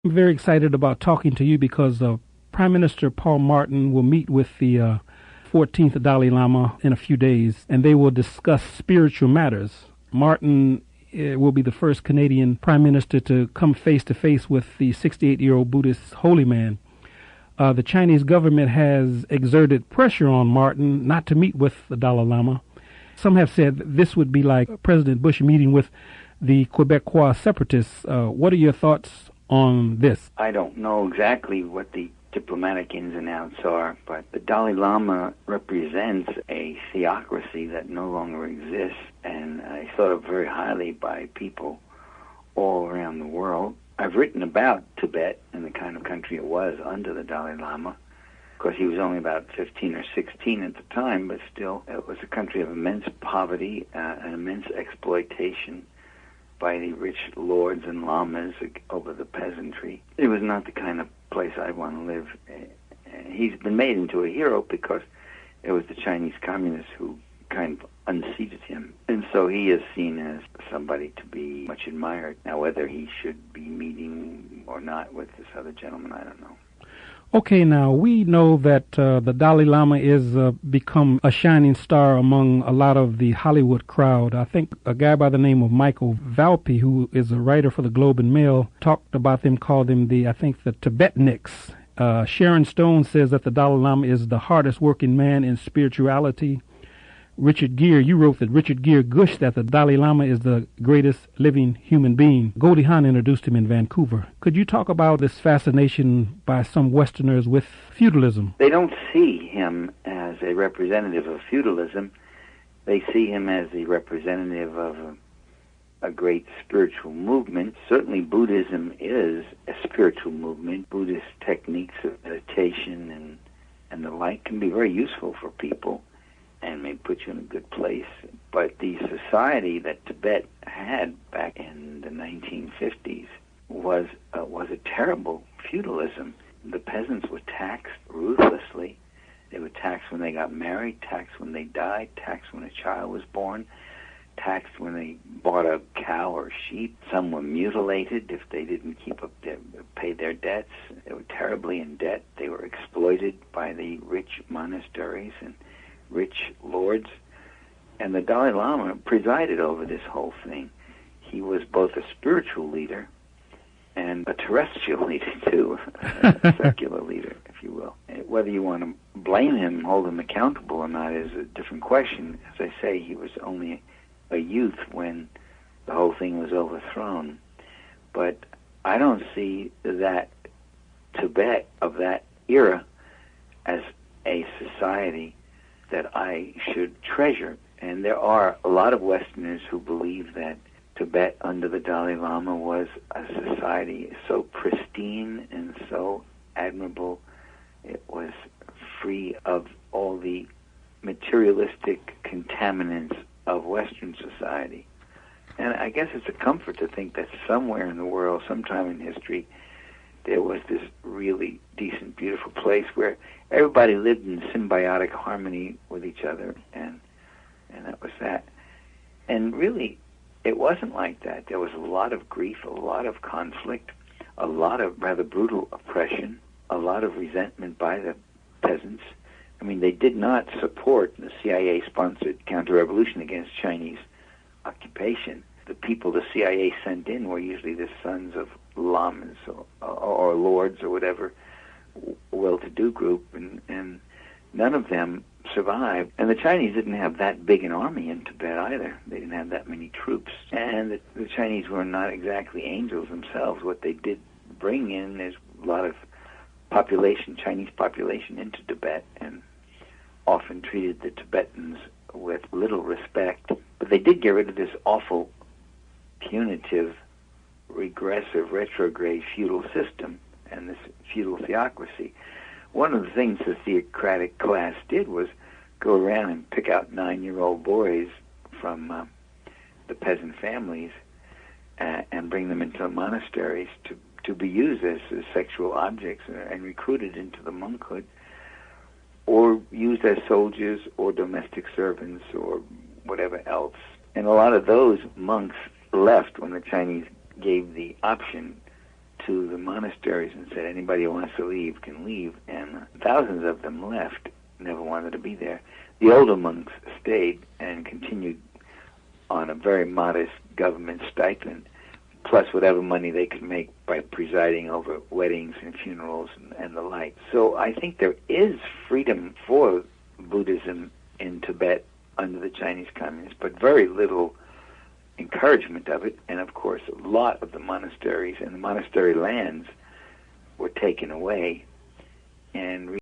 I'm very excited about talking to you because Prime Minister Paul Martin will meet with the 14th Dalai Lama in a few days, and they will discuss spiritual matters. Martin will be the first Canadian Prime Minister to come face-to-face with the 68-year-old Buddhist holy man. The Chinese government has exerted pressure on Martin not to meet with the Dalai Lama. Some have said this would be like President Bush meeting with the Quebecois separatists. What are your thoughts on this? I don't know exactly what the diplomatic ins and outs are, but the Dalai Lama represents a theocracy that no longer exists, and is thought of very highly by people all around the world. I've written about Tibet and the kind of country it was under the Dalai Lama. Of course, he was only about 15 or 16 at the time, but still, it was a country of immense poverty and immense exploitation by the rich lords and lamas over the peasantry. It was not the kind of place I want to live. He's been made into a hero because it was the Chinese communists who kind of unseated him. And so he is seen as somebody to be much admired. Now, whether he should be meeting or not with this other gentleman, I don't know. Okay, now we know that the Dalai Lama is become a shining star among a lot of the Hollywood crowd. I think a guy by the name of Michael Valpy, who is a writer for the Globe and Mail, talked about them, called them the Tibetniks. Sharon Stone says that the Dalai Lama is the hardest working man in spirituality. Richard Gere, you wrote that Richard Gere gushed that the Dalai Lama is the greatest living human being. Goldie Hawn introduced him in Vancouver. Could you talk about this fascination by some Westerners with feudalism? They don't see him as a representative of feudalism. They see him as the representative of a great spiritual movement. Certainly Buddhism is a spiritual movement. Buddhist techniques of meditation and the like can be very useful for people and may put you in a good place. But the society that Tibet had back in the 1950s was a terrible feudalism. The peasants were taxed ruthlessly. They were taxed when they got married, taxed when they died, taxed when a child was born, taxed when they bought a cow or sheep. Some were mutilated if they didn't pay their debts. They were terribly in debt. They were exploited by the rich monasteries and rich lords, and the Dalai Lama presided over this whole thing. He was both a spiritual leader and a terrestrial leader, too, a secular leader, if you will. Whether you want to blame him, hold him accountable or not is a different question. As I say, he was only a youth when the whole thing was overthrown. But I don't see that Tibet of that era as a society that I should treasure. And there are a lot of Westerners who believe that Tibet under the Dalai Lama was a society so pristine and so admirable. It was free of all the materialistic contaminants of Western society. And I guess it's a comfort to think that somewhere in the world, sometime in history, there was this really decent, beautiful place where everybody lived in symbiotic harmony with each other, and that was that. And really, it wasn't like that. There was a lot of grief, a lot of conflict, a lot of rather brutal oppression, a lot of resentment by the peasants. I mean, they did not support the CIA-sponsored counter-revolution against Chinese occupation. The people the CIA sent in were usually the sons of lamas or lords or whatever well-to-do group, and none of them survived. And the Chinese didn't have that big an army in Tibet either. They didn't have that many troops. And the Chinese were not exactly angels themselves. What they did bring in is a lot of Chinese population into Tibet, and often treated the Tibetans with little respect. But they did get rid of this awful, punitive, regressive, retrograde feudal system and this feudal theocracy. One of the things the theocratic class did was go around and pick out 9-year-old boys from the peasant families and bring them into the monasteries to be used as sexual objects and recruited into the monkhood, or used as soldiers or domestic servants or whatever else. And a lot of those monks left when the Chinese gave the option to the monasteries and said, anybody who wants to leave can leave, and thousands of them left, never wanted to be there. The older monks stayed and continued on a very modest government stipend, plus whatever money they could make by presiding over weddings and funerals and the like. So I think there is freedom for Buddhism in Tibet under the Chinese Communists, but very little encouragement of it. And of course, a lot of the monasteries and the monastery lands were taken away and